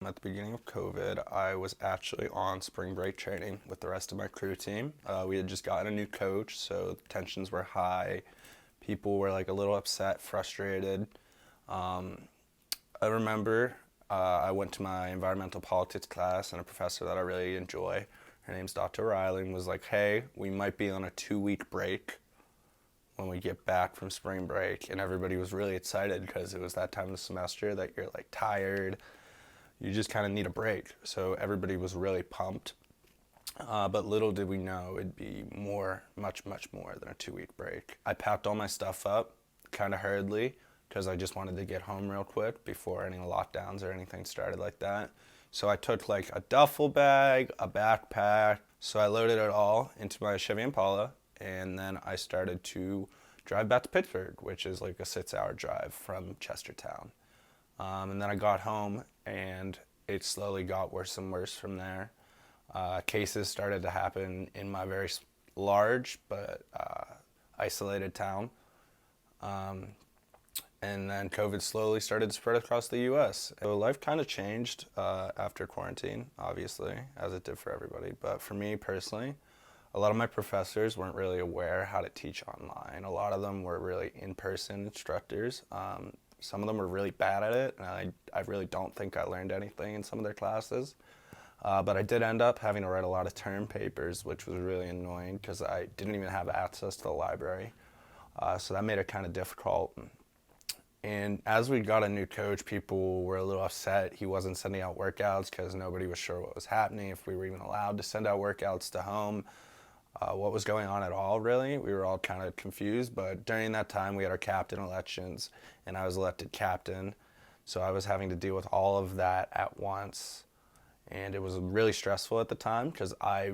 At the beginning of COVID, I was actually on spring break training with the rest of my crew team. We had just gotten a new coach, so tensions were high. People were like a little upset, frustrated. Um, I remember I went to my environmental politics class, and a professor that I really enjoy, her name's Dr. Riley, was like, "Hey, we might be on a 2 week break when we get back from spring break." And everybody was really excited because it was that time of the semester that you're like tired, you just kind of need a break. So everybody was really pumped. But little did we know it'd be much more than a 2 week break. I packed all my stuff up kind of hurriedly because I just wanted to get home real quick before any lockdowns or anything started like that. So I took like a duffel bag, a backpack. So I loaded it all into my Chevy Impala, and then I started to drive back to Pittsburgh, which is like a 6 hour drive from Chestertown. And then I got home, and it slowly got worse and worse from there. Cases started to happen in my very large but isolated town. And then COVID slowly started to spread across the US. So life kind of changed after quarantine, obviously, as it did for everybody. But for me personally, a lot of my professors weren't really aware how to teach online. A lot of them were really in-person instructors. Some of them were really bad at it, and I really don't think I learned anything in some of their classes. But I did end up having to write a lot of term papers, which was really annoying because I didn't even have access to the library. So that made it kind of difficult. And as we got a new coach, people were a little upset. He wasn't sending out workouts because nobody was sure what was happening, if we were even allowed to send out workouts to home, what was going on at all, really. We were all kind of confused. But during that time, we had our captain elections, and I was elected captain. So I was having to deal with all of that at once. And it was really stressful at the time because I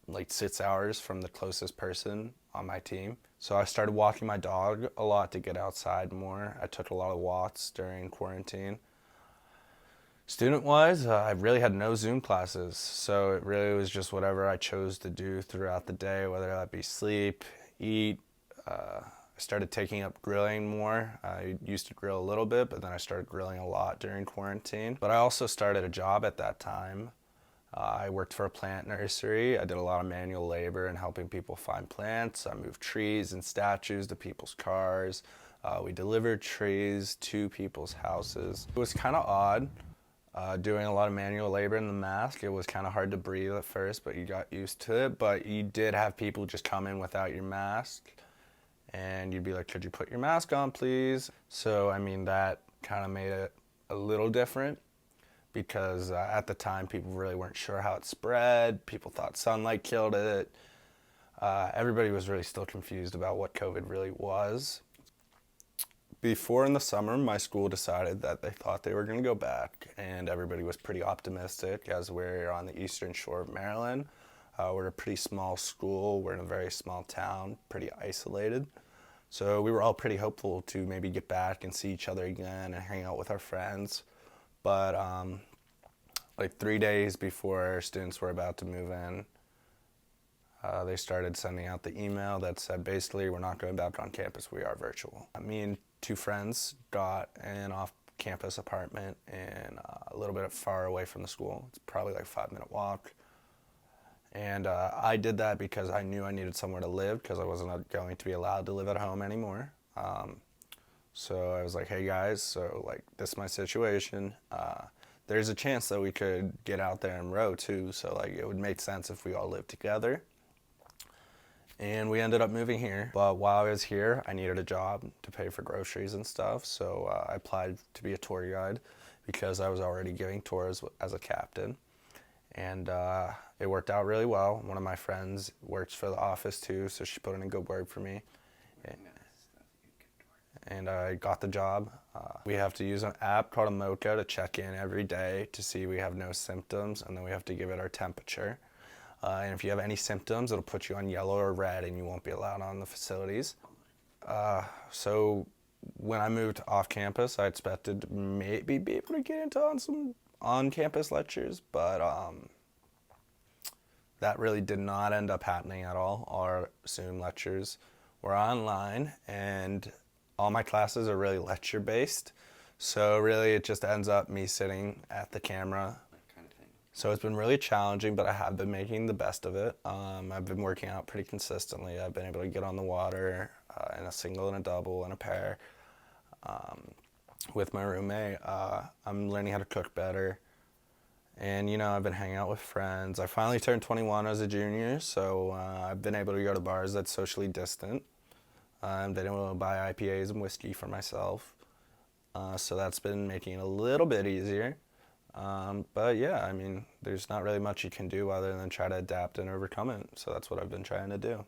like 6 hours from the closest person on my team. So I started walking my dog a lot to get outside more. I took a lot of walks during quarantine. Student wise, I really had no Zoom classes, so it really was just whatever I chose to do throughout the day, whether that be sleep, eat. I started taking up grilling more. I used to grill a little bit, but then I started grilling a lot during quarantine. But I also started a job at that time. I worked for a plant nursery. I did a lot of manual labor and helping people find plants. I moved trees and statues to people's cars. We delivered trees to people's houses. It was kind of odd doing a lot of manual labor in the mask. It was kind of hard to breathe at first, but you got used to it. But you did have people just come in without your mask, and you'd be like, "Could you put your mask on, please?" So, I mean, that kind of made it a little different because at the time people really weren't sure how it spread. People thought sunlight killed it. Everybody was really still confused about what COVID really was. Before in the summer, my school decided that they thought they were going to go back, and everybody was pretty optimistic as we're on the eastern shore of Maryland. We're a pretty small school, we're in a very small town, pretty isolated. So we were all pretty hopeful to maybe get back and see each other again and hang out with our friends. But like 3 days before our students were about to move in, they started sending out the email that said basically, "We're not going back on campus, we are virtual." Me and two friends got an off-campus apartment in a little bit far away from the school. It's probably like a 5 minute walk. And I did that because I knew I needed somewhere to live because I wasn't going to be allowed to live at home anymore. So I was like, "Hey guys, so like this is my situation. There's a chance that we could get out there and row too, so like it would make sense if we all lived together." And we ended up moving here. But while I was here, I needed a job to pay for groceries and stuff, so I applied to be a tour guide because I was already giving tours as a captain. And it worked out really well. One of my friends works for the office too, so she put in a good word for me. And I got the job. We have to use an app called Emoca to check in every day to see we have no symptoms, and then we have to give it our temperature. And if you have any symptoms, it'll put you on yellow or red, and you won't be allowed on the facilities. So when I moved off campus, I expected to maybe be able to get into on some on-campus lectures, but that really did not end up happening at all. Our Zoom lectures were online, and all my classes are really lecture-based. So really, it just ends up me sitting at the camera. that kind of thing? So it's been really challenging, but I have been making the best of it. I've been working out pretty consistently. I've been able to get on the water in a single and a double and a pair with my roommate. I'm learning how to cook better. And, I've been hanging out with friends. I finally turned 21 as a junior, so I've been able to go to bars that's socially distant. I've been able to buy IPAs and whiskey for myself. So that's been making it a little bit easier. But yeah, I mean, there's not really much you can do other than try to adapt and overcome it. So that's what I've been trying to do.